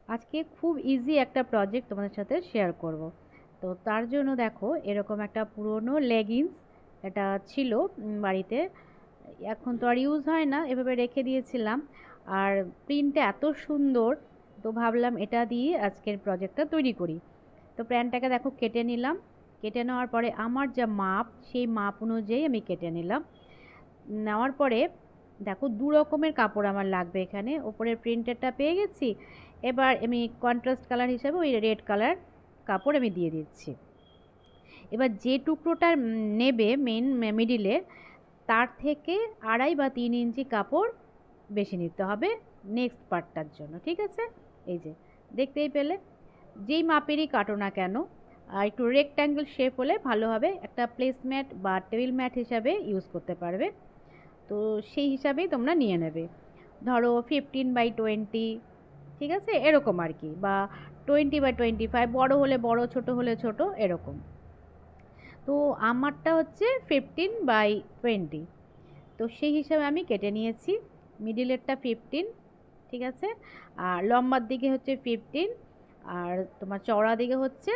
আজকে খুব ইজি একটা প্রজেক্ট তোমাদের সাথে শেয়ার করব। তো তার জন্য দেখো এরকম একটা পুরনো লেগিংস এটা ছিল বাড়িতে। এখন তো আর ইউজ হয় না, এভাবে রেখে দিয়েছিলাম। আর প্রিন্টটা এত সুন্দর, তো ভাবলাম এটা দিয়ে আজকের প্রজেক্টটা তৈরি করি। তো প্যান্টটাকে দেখো কেটে নিলাম। কেটে নেওয়ার পরে আমার যা মাপ সেই মাপ অনুযায়ী আমি কেটে নিলাম। নেওয়ার পরে দেখো দু রকমের কাপড় আমার লাগবে এখানে। ওপরের প্রিন্টেরটা পেয়ে গেছি, এবার আমি কন্ট্রাস্ট কালার হিসাবে ওই রেড কালার কাপড় আমি দিয়ে দিচ্ছি। এবার যে টুকরোটা নেবে মেন মিডিলে, তার থেকে 2.5 বা 3 ইঞ্চি কাপড় বেশি নিতে হবে নেক্সট পার্টটার জন্য, ঠিক আছে? এই যে দেখতেই পেলে, যেই মাপেরই কাটো না কেন, আর একটু রেক্ট্যাঙ্গেল শেপ হলে ভালো হবে, একটা প্লেসম্যাট বা টেবিল ম্যাট হিসাবে ইউজ করতে পারবে। তো সেই হিসাবেই তোমরা নিয়ে নেবে। ধরো 15/20, ঠিক আছে, এরকম আর কি, বা 20/25, বড় হলে বড়, ছোট হলে ছোট, এরকম। তো আমারটা হচ্ছে 15/20, তো সেই হিসাবে আমি কেটে নিয়েছি। মিডিলেরটা 15, ঠিক আছে, আর লম্বার দিকে হচ্ছে 15, আর তোমার চওড়া দিকে হচ্ছে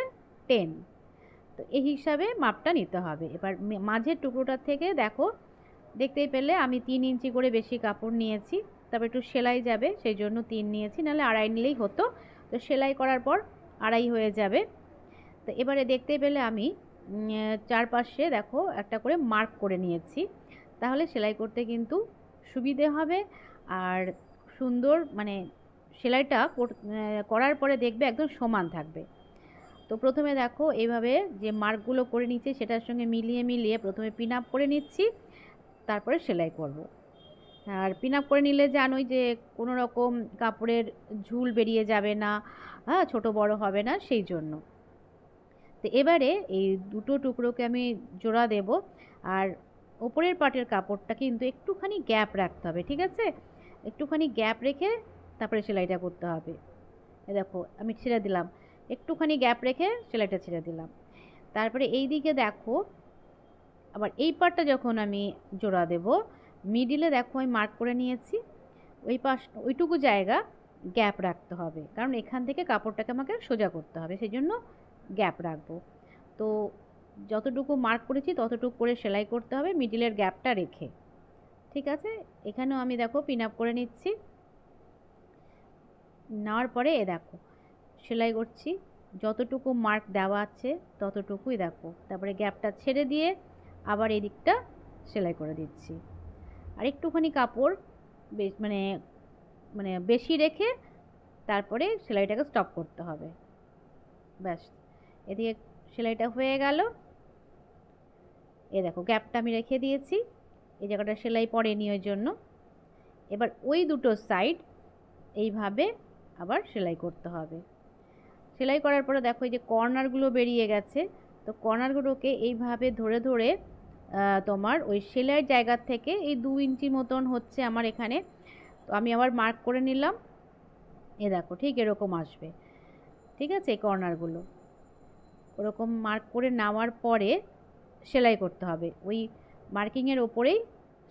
10। তো এই হিসাবে মাপটা নিতে হবে। এবার মাঝের টুকরোটার থেকে দেখো, দেখতেই পেলে আমি 3 ইঞ্চি করে বেশি কাপড় নিয়েছি। তবে একটু সেলাই যাবে সেই জন্য 3 নিয়েছি, নাহলে 2.5 নিলেই হতো। তো সেলাই করার পর 2.5 হয়ে যাবে। তো এবারে দেখতেই পেলে আমি চারপাশে দেখো একটা করে মার্ক করে নিয়েছি, তাহলে সেলাই করতে কিন্তু সুবিধে হবে। আর সুন্দর মানে সেলাইটা করার পরে দেখবে একদম সমান থাকবে। তো প্রথমে দেখো এইভাবে যে মার্কগুলো করে নিচ্ছি সেটার সঙ্গে মিলিয়ে মিলিয়ে প্রথমে পিন আপ করে নিচ্ছি, তারপরে সেলাই করব। আর পিন আপ করে নিলে জানোই যে কোনো রকম কাপড়ের ঝুল বেরিয়ে যাবে না, হ্যাঁ, ছোট বড় হবে না, সেই জন্য। তো এবারে এই দুটো টুকরোকে আমি জোড়া দেব। আর ওপরের পাটের কাপড়টা কিন্তু একটুখানি গ্যাপ রাখতে হবে, ঠিক আছে? একটুখানি গ্যাপ রেখে তারপরে সেলাইটা করতে হবে। এই দেখো আমি ছেড়ে দিলাম, একটুখানি গ্যাপ রেখে সেলাইটা ছেড়ে দিলাম। তারপরে এই দিকে দেখো, আবার এই পাটটা যখন আমি জোড়া দেব, মিডিলে দেখো আমি মার্ক করে নিয়েছি, ওই পাশ ওইটুকু জায়গা গ্যাপ রাখতে হবে, কারণ এখান থেকে কাপড়টাকে আমাকে সোজা করতে হবে, সেই জন্য গ্যাপ রাখবো। তো যতটুকু মার্ক করেছি ততটুকু করে সেলাই করতে হবে মিডিলের গ্যাপটা রেখে, ঠিক আছে? এখানেও আমি দেখো পিন আপ করে নিচ্ছি। নেওয়ার পরে এ দেখো সেলাই করছি, যতটুকু মার্ক দেওয়া আছে ততটুকুই দেখো, তারপরে গ্যাপটা ছেড়ে দিয়ে আবার এই দিকটা সেলাই করে দিচ্ছি। আর একটুখানি কাপড় মানে মানে বেশি রেখে তারপরে সেলাইটাকে স্টপ করতে হবে। ব্যাস, এদিকে সেলাইটা হয়ে গেল। এ দেখো গ্যাপটা আমি রেখে দিয়েছি, এই জায়গাটা সেলাই পড়েনি ওই জন্য। এবার ওই দুটো সাইড এইভাবে আবার সেলাই করতে হবে। সেলাই করার পরে দেখো এই যে কর্নারগুলো বেরিয়ে গেছে, তো কর্নারগুলোকে এইভাবে ধরে ধরে তোমার ওই সেলাইয়ের জায়গা থেকে এই 2 ইঞ্চি মতন হচ্ছে আমার এখানে, তো আমি আবার মার্ক করে নিলাম। এ দেখো ঠিক এরকম আসবে, ঠিক আছে? এই কর্নারগুলো ওরকম মার্ক করে নেওয়ার পরে সেলাই করতে হবে, ওই মার্কিংয়ের ওপরেই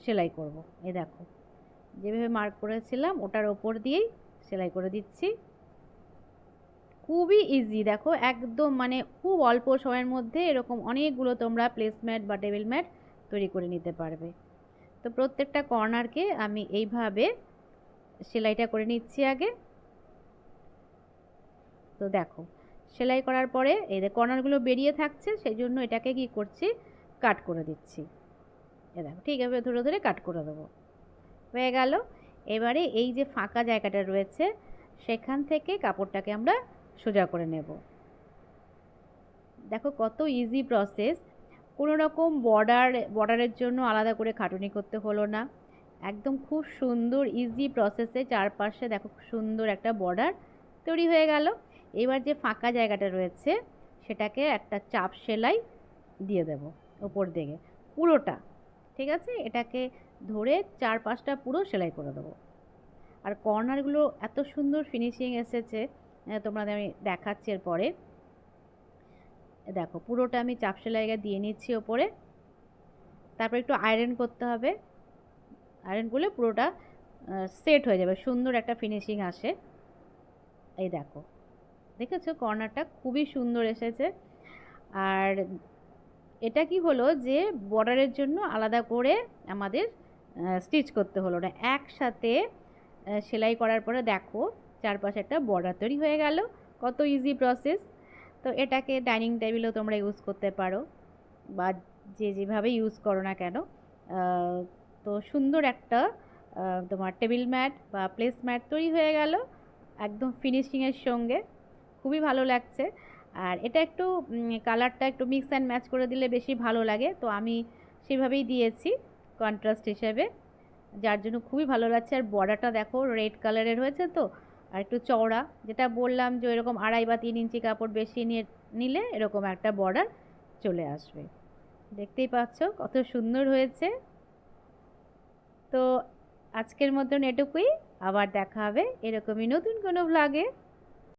সেলাই করব। এই দেখো যেভাবে মার্ক করেছিলাম ওটার ওপর দিয়েই সেলাই করে দিচ্ছি। খুবই ইজি, দেখো একদম মানে খুব অল্প সময়ের মধ্যে এরকম অনেকগুলো তোমরা প্লেসম্যাট বা টেবিল ম্যাট তৈরি করে নিতে পারবে। তো প্রত্যেকটা কর্নারকে আমি এইভাবে সেলাইটা করে নিচ্ছি আগে। তো দেখো সেলাই করার পরে এই যে কর্নারগুলো বেরিয়ে থাকছে, সেই জন্য এটাকে কি করছি, কাট করে দিচ্ছি। এ দেখো ঠিক এভাবে ধরে ধরে কাট করে দেবো, হয়ে গেল। এবারে এই যে ফাঁকা জায়গাটা রয়েছে সেখান থেকে কাপড়টাকে আমরা সোজা করে নেব। দেখো কত ইজি প্রসেস, কোনো রকম বর্ডারের জন্য আলাদা করে খাটুনি করতে হলো না, একদম খুব সুন্দর ইজি প্রসেসে চারপাশে দেখো খুব সুন্দর একটা বর্ডার তৈরি হয়ে গেল। এবার যে ফাঁকা জায়গাটা রয়েছে সেটাকে একটা চাপ সেলাই দিয়ে দেব ওপর দিকে পুরোটা, ঠিক আছে? এটাকে ধরে চারপাশটা পুরো সেলাই করে দেবো। আর কর্নারগুলো এত সুন্দর ফিনিশিং এসেছে, তোমাদের আমি দেখাচ্ছি এরপরে। দেখো পুরোটা আমি চাপ সেলাইটা দিয়ে নিচ্ছি ওপরে, তারপর একটু আয়রন করতে হবে। আয়রন করলে পুরোটা সেট হয়ে যাবে, সুন্দর একটা ফিনিশিং আসে। এই দেখো, দেখেছো কর্নারটা খুবই সুন্দর এসেছে। আর এটা কি হলো যে বর্ডারের জন্য আলাদা করে আমাদের স্টিচ করতে হলো না, একসাথে সেলাই করার পরে দেখো চারপাশে একটা বর্ডার তৈরি হয়ে গেল। কত ইজি প্রসেস। তো এটাকে ডাইনিং টেবিলেও তোমরা ইউজ করতে পারো, বা যে যেভাবে ইউজ করো না কেন। তো সুন্দর একটা তোমার টেবিল ম্যাট বা প্লেস ম্যাট তৈরি হয়ে গেল একদম ফিনিশিংয়ের সঙ্গে, খুবই ভালো লাগছে। আর এটা একটু কালারটা একটু মিক্স অ্যান্ড ম্যাচ করে দিলে বেশি ভালো লাগে, তো আমি সেভাবেই দিয়েছি কন্ট্রাস্ট হিসেবে, যার জন্য খুবই ভালো লাগছে। আর বর্ডারটা দেখো রেড কালারের হয়েছে তো, আর একটু চওড়া, যেটা বললাম যে এরকম 2.5 বা 3 ইঞ্চি কাপড় বেশি নিয়ে নিলে এরকম একটা বর্ডার চলে আসবে। দেখতেই পাচ্ছ কত সুন্দর হয়েছে। তো আজকের মতন এটুকুই, আবার দেখা হবে এরকমই নতুন কোনো ভ্লগে।